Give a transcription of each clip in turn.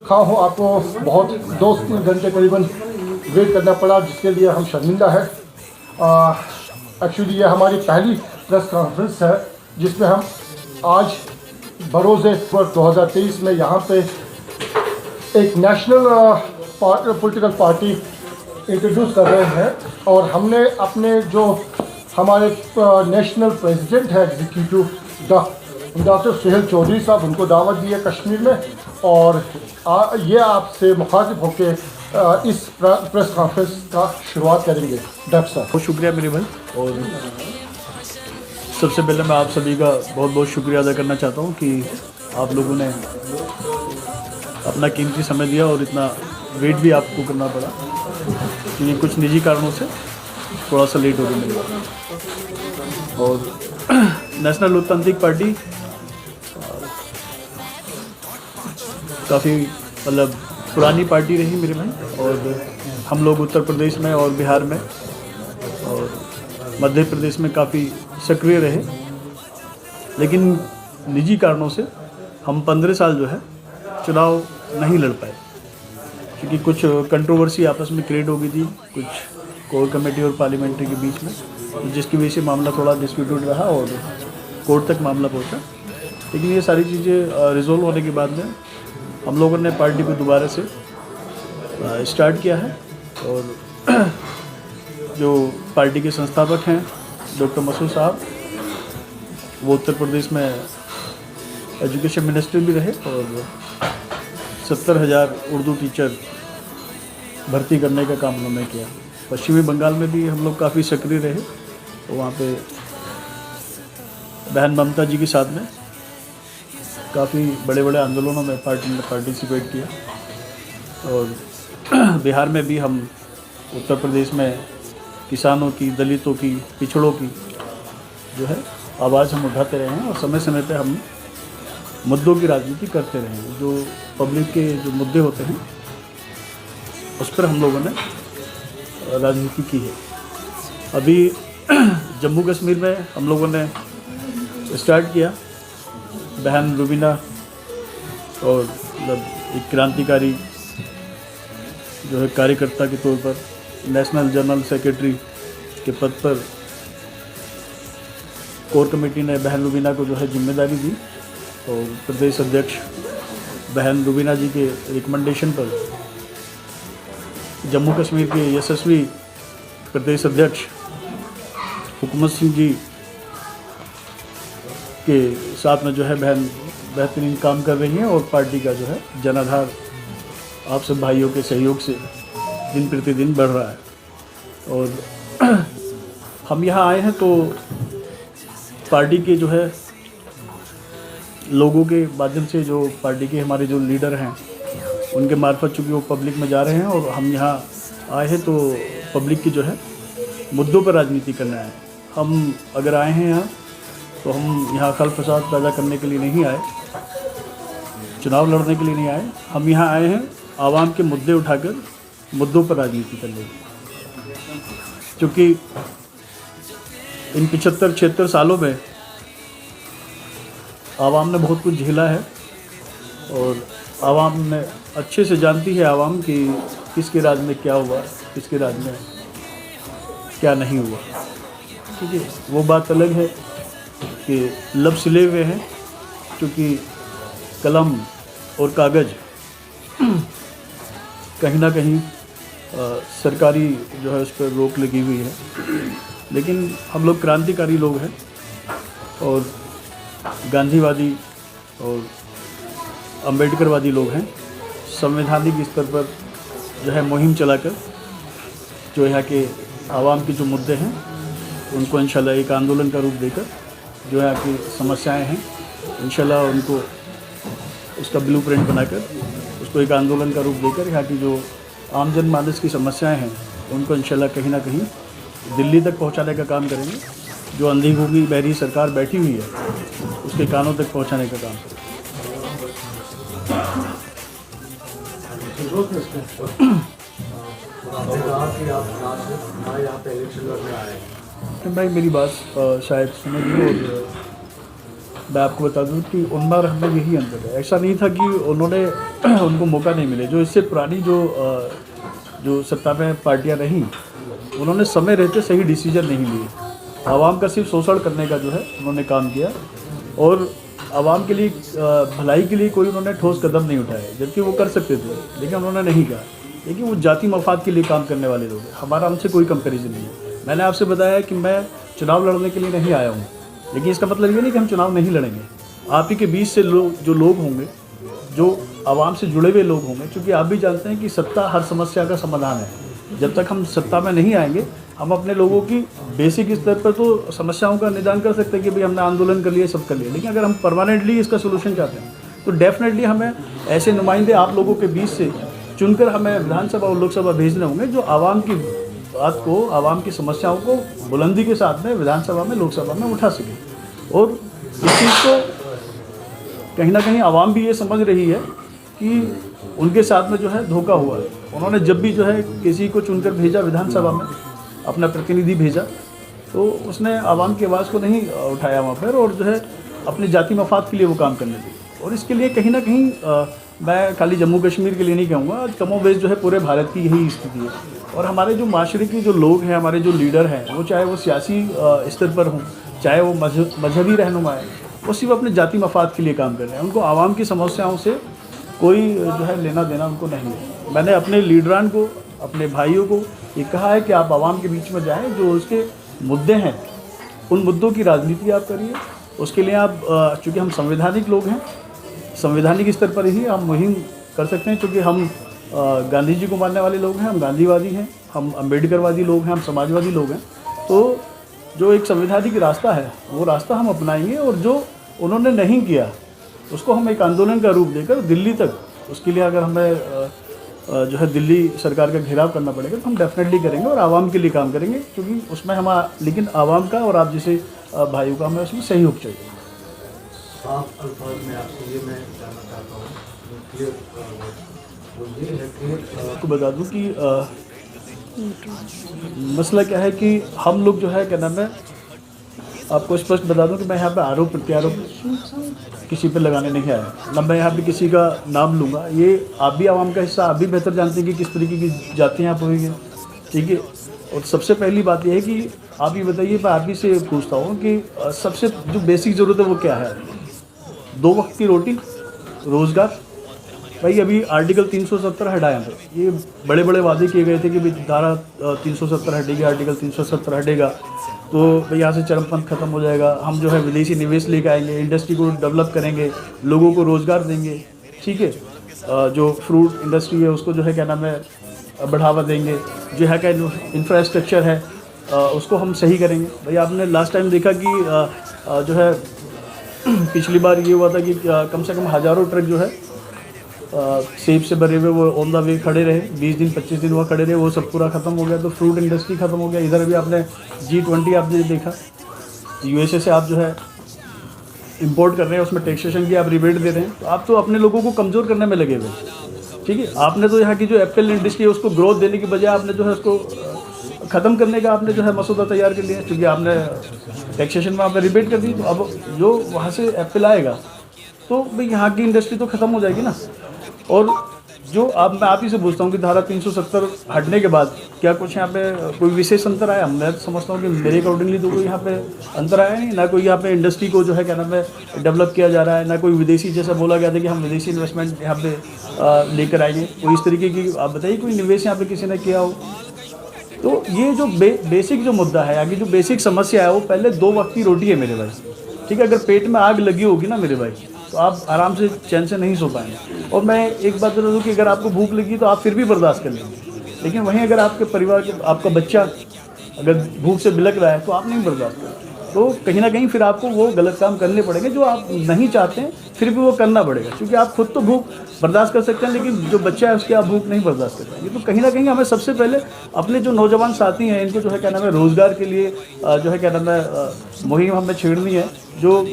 हाँ हूँ आपको बहुत 2-3 घंटे करीबन वेट करना पड़ा, जिसके लिए हम शर्मिंदा है। एक्चुअली ये हमारी पहली प्रेस कॉन्फ्रेंस है जिसमें हम आज बरोज़े 2023 में यहाँ पे एक नेशनल पॉलिटिकल पार्टी इंट्रोड्यूस कर रहे हैं। और हमने अपने जो हमारे नेशनल प्रेसिडेंट है एग्जीक्यूटिव डॉक्टर सुहेल चौधरी साहब, उनको दावत दी है कश्मीर में, और ये आपसे मुखातिब होकर इस प्रेस कॉन्फ्रेंस का शुरुआत करेंगे। डॉक्टर साहब बहुत शुक्रिया मेरे भाई, और सबसे पहले मैं आप सभी का बहुत बहुत शुक्रिया अदा करना चाहता हूँ कि आप लोगों ने अपना कीमती समय दिया और इतना वेट भी आपको करना पड़ा, क्योंकि कुछ निजी कारणों से थोड़ा सा लेट हो गया मेरे को। और नेशनल लोकतांत्रिक पार्टी काफ़ी मतलब पुरानी पार्टी रही मेरे भाई, और हम लोग उत्तर प्रदेश में और बिहार में और मध्य प्रदेश में काफ़ी सक्रिय रहे, लेकिन निजी कारणों से हम 15 साल जो है चुनाव नहीं लड़ पाए, क्योंकि कुछ कंट्रोवर्सी आपस में क्रिएट हो गई थी कुछ कोर कमेटी और पार्लियामेंट्री के बीच में, जिसकी वजह से मामला थोड़ा डिस्प्यूटेड रहा और कोर्ट तक मामला पहुंचा। लेकिन ये सारी चीज़ें रिजोल्व होने के बाद में हम लोगों ने पार्टी को दोबारा से स्टार्ट किया है। और जो पार्टी के संस्थापक हैं डॉक्टर मसूद साहब, वो उत्तर प्रदेश में एजुकेशन मिनिस्टर भी रहे और 70,000 उर्दू टीचर भर्ती करने का काम उन्होंने किया। पश्चिमी बंगाल में भी हम लोग काफ़ी सक्रिय रहे, तो वहाँ पे बहन ममता जी के साथ में काफ़ी बड़े बड़े आंदोलनों में पार्टी ने पार्टिसिपेट किया। और बिहार में भी हम उत्तर प्रदेश में किसानों की, दलितों की, पिछड़ों की जो है आवाज़ हम उठाते रहे हैं, और समय समय पे हम मुद्दों की राजनीति करते रहे हैं। जो पब्लिक के जो मुद्दे होते हैं उस पर हम लोगों ने राजनीति की है। अभी जम्मू कश्मीर में हम लोगों ने स्टार्ट किया, बहन रुबीना और मतलब एक क्रांतिकारी जो है कार्यकर्ता के तौर पर नेशनल जनरल सेक्रेटरी के पद पर कोर कमेटी ने बहन रुबीना को जो है जिम्मेदारी दी, और प्रदेश अध्यक्ष बहन रुबीना जी के रिकमेंडेशन पर जम्मू कश्मीर के यशस्वी प्रदेश अध्यक्ष हुकूमत सिंह जी के साथ में जो है बहन बेहतरीन काम कर रही हैं, और पार्टी का जो है जनाधार आप सब भाइयों के सहयोग से दिन प्रतिदिन बढ़ रहा है। और हम यहाँ आए हैं तो पार्टी के जो है लोगों के माध्यम से, जो पार्टी के हमारे जो लीडर हैं उनके मार्फत चूँकि वो पब्लिक में जा रहे हैं, और हम यहाँ आए हैं तो पब्लिक की जो है मुद्दों पर राजनीति करना है। हम अगर आए हैं यहाँ तो हम यहाँ खल फसाद पैदा करने के लिए नहीं आए, चुनाव लड़ने के लिए नहीं आए। हम यहाँ आए हैं आवाम के मुद्दे उठाकर मुद्दों पर राजनीति करने, क्योंकि इन 75-76 सालों में आवाम ने बहुत कुछ झेला है, और आवाम ने अच्छे से जानती है आवाम कि किसके राज में क्या हुआ, किसके राज में क्या नहीं हुआ। ठीक है, वो बात अलग है कि लब सिले हुए हैं, क्योंकि कलम और कागज़ कहीं ना कहीं सरकारी जो है उस पर रोक लगी हुई है। लेकिन हम लोग क्रांतिकारी लोग हैं, और गांधीवादी और अम्बेडकरवादी लोग हैं। संवैधानिक स्तर पर जो है मुहिम चलाकर जो यहाँ के आवाम के जो मुद्दे हैं उनको इंशाल्लाह एक आंदोलन का रूप देकर, जो यहाँ की समस्याएं हैं इंशाल्लाह उनको उसका ब्लूप्रिंट बनाकर उसको एक आंदोलन का रूप देकर यहाँ की जो आम जनमानस की समस्याएं हैं उनको इंशाल्लाह कहीं ना कहीं दिल्ली तक पहुँचाने का काम करेंगे। जो अंधी गूंगी बहरी सरकार बैठी हुई है उसके कानों तक पहुँचाने का काम करेंगे। भाई मेरी बात शायद सुनेगी, और मैं आपको बता दूं कि उनमें और हमें यही अंतर है। ऐसा नहीं था कि उन्होंने उनको मौका नहीं मिले। जो इससे पुरानी जो सत्ता में पार्टियां रहीं, उन्होंने समय रहते सही डिसीजन नहीं लिए। आवाम का सिर्फ शोषण करने का जो है उन्होंने काम किया और आवाम के लिए भलाई के लिए कोई उन्होंने ठोस कदम नहीं उठाए, जबकि वो कर सकते थे, लेकिन उन्होंने नहीं कहा। लेकिन वो जाति मफाद के लिए काम करने वाले लोग हैं। हमारा उनसे कोई कंपैरिजन नहीं है। मैंने आपसे बताया कि मैं चुनाव लड़ने के लिए नहीं आया हूँ, लेकिन इसका मतलब ये नहीं कि हम चुनाव नहीं लड़ेंगे। आप ही के बीच से जो लोग होंगे, जो आवाम से जुड़े हुए लोग होंगे, क्योंकि आप भी जानते हैं कि सत्ता हर समस्या का समाधान है। जब तक हम सत्ता में नहीं आएंगे, हम अपने लोगों की बेसिक स्तर पर तो समस्याओं का निदान कर सकते हैं कि भाई हमने आंदोलन कर लिया, सब कर लिया, लेकिन अगर हम परमानेंटली इसका सोल्यूशन चाहते हैं तो डेफिनेटली हमें ऐसे नुमाइंदे आप लोगों के बीच से चुनकर हमें विधानसभा और लोकसभा भेजने होंगे, जो आवाम की बात को, आवाम की समस्याओं को बुलंदी के साथ में विधानसभा में, लोकसभा में उठा सके। और इस चीज़ को कहीं ना कहीं आवाम भी ये समझ रही है कि उनके साथ में जो है धोखा हुआ है। उन्होंने जब भी जो है किसी को चुनकर भेजा विधानसभा में, अपना प्रतिनिधि भेजा, तो उसने आवाम की आवाज़ को नहीं उठाया वहाँ पर और जो है अपने जाति मफाद के लिए वो काम करने लगे। और इसके लिए कहीं ना कहीं मैं खाली जम्मू कश्मीर के लिए नहीं कहूँगा, आज कमोबेश जो है पूरे भारत की यही स्थिति है। और हमारे जो माशरे के जो लोग हैं, हमारे जो लीडर हैं, वो चाहे वो सियासी स्तर पर हों, चाहे वो मजहबी रहनुमा है, वो सिर्फ अपने जाति मफाद के लिए काम कर रहे हैं। उनको आवाम की समस्याओं से कोई जो है लेना देना उनको नहीं है। मैंने अपने लीडरान को, अपने भाइयों को ये कहा है कि आप आवाम के बीच में जाएं, जो उसके मुद्दे हैं उन मुद्दों की राजनीति आप करिए। उसके लिए आप, चूँकि हम संवैधानिक लोग हैं, संवैधानिक स्तर पर ही हम मुहिम कर सकते हैं, क्योंकि हम गांधी जी को मानने वाले लोग हैं, हम गांधीवादी हैं, हम अम्बेडकरवादी लोग हैं, हम समाजवादी लोग हैं। तो जो एक संवैधानिक रास्ता है वो रास्ता हम अपनाएंगे, और जो उन्होंने नहीं किया उसको हम एक आंदोलन का रूप देकर दिल्ली तक, उसके लिए अगर हमें जो है दिल्ली सरकार का घेराव करना पड़ेगा तो हम डेफिनेटली करेंगे और आवाम के लिए काम करेंगे, क्योंकि उसमें हम, लेकिन आवाम का और आप जैसे भाइयों का हमें उसमें सहयोग चाहिए। आप अल्फाज में आपसे ये मैं जानना चाहता हूँ, क्लियर वो ये है कि आपको बता दूं कि मसला क्या है कि हम लोग जो है, क्या नाम है, आपको स्पष्ट बता दूं कि मैं यहाँ पे आरोप प्रत्यारोप किसी पे लगाने नहीं आया, ना मैं यहाँ पे किसी का नाम लूँगा। ये आप भी आवाम का हिस्सा, आप भी बेहतर जानते हैं कि किस तरीके की जातियाँ यहाँ पर हुई हैं, ठीक है। और सबसे पहली बात यह है कि आप ये बताइए, मैं आप ही से पूछता हूँ कि सबसे जो बेसिक ज़रूरत है वो क्या है? 2 वक्त की रोटी, रोज़गार। भाई अभी आर्टिकल 370 हटाया है, ये बड़े बड़े वादे किए गए थे कि भाई धारा 370 हटेगी, आर्टिकल 370 हटेगा तो भाई यहाँ से चरमपंथ खत्म हो जाएगा, हम जो है विदेशी निवेश लेकर आएंगे, इंडस्ट्री को डेवलप करेंगे, लोगों को रोज़गार देंगे, ठीक है। जो फ्रूट इंडस्ट्री है उसको जो है, क्या नाम है, बढ़ावा देंगे, जो है क्या इंफ्रास्ट्रक्चर है उसको हम सही करेंगे। भाई आपने लास्ट टाइम देखा कि जो है पिछली बार ये हुआ था कि कम से कम हज़ारों ट्रक जो है सेब से भरे हुए वो ऑन द वे खड़े रहे, 20 दिन 25 दिन वो खड़े रहे, वो सब पूरा ख़त्म हो गया। तो फ्रूट इंडस्ट्री ख़त्म हो गया। इधर भी आपने G20 आपने देखा, USA से आप जो है इंपोर्ट कर रहे हैं, उसमें टैक्सेशन की आप रिबेट दे रहे हैं, तो आप तो अपने लोगों को कमज़ोर करने में लगे हुए, ठीक है। आपने तो यहाँ की जो एप्पल इंडस्ट्री है उसको ग्रोथ देने की बजाय आपने जो है उसको ख़त्म करने का आपने जो है मसूदा तैयार कर लिया, क्योंकि आपने टैक्सेशन में आपने रिबेट कर दी। तो अब जो वहाँ से एप्पल आएगा तो भाई यहाँ की इंडस्ट्री तो ख़त्म हो जाएगी ना। और जो अब मैं आप ही से पूछता हूँ कि धारा 370 हटने के बाद क्या कुछ यहाँ पे कोई विशेष अंतर आया? मैं समझता हूँ कि मेरे अकॉर्डिंगली तो कोई यहाँ पे अंतर आया नहीं, ना कोई यहाँ पे इंडस्ट्री को जो है, क्या नाम है, डेवलप किया जा रहा है, ना कोई विदेशी, जैसा बोला गया था कि हम विदेशी इन्वेस्टमेंट यहाँ पे लेकर आएंगे, कोई इस तरीके की आप बताइए कोई निवेश यहाँ पे किसी ने किया हो। तो ये जो बेसिक जो मुद्दा है, आगे जो बेसिक समस्या है, वो पहले 2 वक्त की रोटी है मेरे भाई, ठीक है। अगर पेट में आग लगी होगी ना मेरे भाई, तो आप आराम से चैन से नहीं सो पाएंगे। और मैं एक बात बता दूं कि अगर आपको भूख लगी तो आप फिर भी बर्दाश्त कर लेंगे, लेकिन वहीं अगर आपके परिवार के, आपका बच्चा अगर भूख से बिलक रहा है तो आप नहीं बर्दाश्त करेंगे। तो कहीं ना कहीं फिर आपको वो गलत काम करने पड़ेंगे जो आप नहीं चाहते हैं, फिर भी वो करना पड़ेगा, क्योंकि आप खुद तो भूख बर्दाश्त कर सकते हैं, लेकिन जो बच्चा है उसकी आप भूख नहीं बर्दाश्त कर पाएंगे। तो कहीं ना कहीं हमें सबसे पहले अपने जो नौजवान साथी हैं इनको जो है, क्या नाम है, रोज़गार के लिए जो है, क्या नाम है, मुहिम हमें छेड़नी है। जो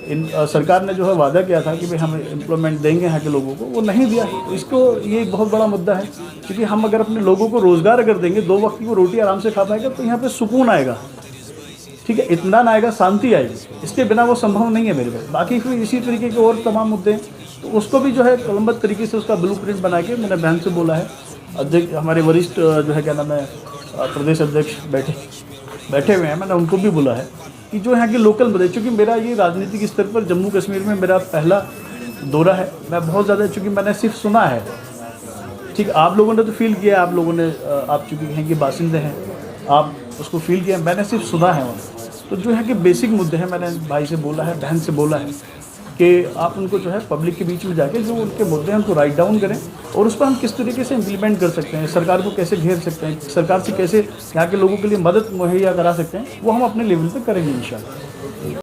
सरकार ने जो है वादा किया था कि भाई हम एम्प्लॉयमेंट देंगे यहाँ के लोगों को, वो नहीं दिया। इसको ये एक बहुत बड़ा मुद्दा है, क्योंकि हम अगर अपने लोगों को रोज़गार अगर देंगे, 2 वक्त की वो रोटी आराम से खा पाएगा, तो यहाँ पे सुकून आएगा। ठीक है, इत्मीनान आएगा, शांति आएगी, इसके बिना वो संभव नहीं है मेरे पास। बाकी फिर इसी तरीके के और तमाम मुद्दे हैं, तो उसको भी जो है कलमबद्ध तरीके से उसका ब्लूप्रिंट बना के मैंने बहन से बोला है। अध्यक्ष हमारे वरिष्ठ जो है क्या नाम है प्रदेश अध्यक्ष बैठे हुए हैं, मैंने उनको भी बोला है कि जो यहाँ के लोकल मुद्दे, चूँकि मेरा ये राजनीतिक स्तर पर जम्मू कश्मीर में मेरा पहला दौरा है, मैं बहुत ज़्यादा, चूँकि मैंने सिर्फ सुना है, ठीक, आप लोगों ने तो फील किया, आप लोगों ने, आप चूँकि यहाँ के बासिंदे हैं, आप उसको फील किया, मैंने सिर्फ सुना है वहाँ। तो जो है कि बेसिक मुद्दे हैं, मैंने भाई से बोला है, बहन से बोला है कि आप उनको जो है पब्लिक के बीच में जाके जो उनके मुद्दे हैं उनको राइट डाउन करें और उस पर हम किस तरीके से इम्प्लीमेंट कर सकते हैं, सरकार को कैसे घेर सकते हैं, सरकार से कैसे यहाँ के लोगों के लिए मदद मुहैया करा सकते हैं, वो हम अपने लेवल पे करेंगे इंशाल्लाह।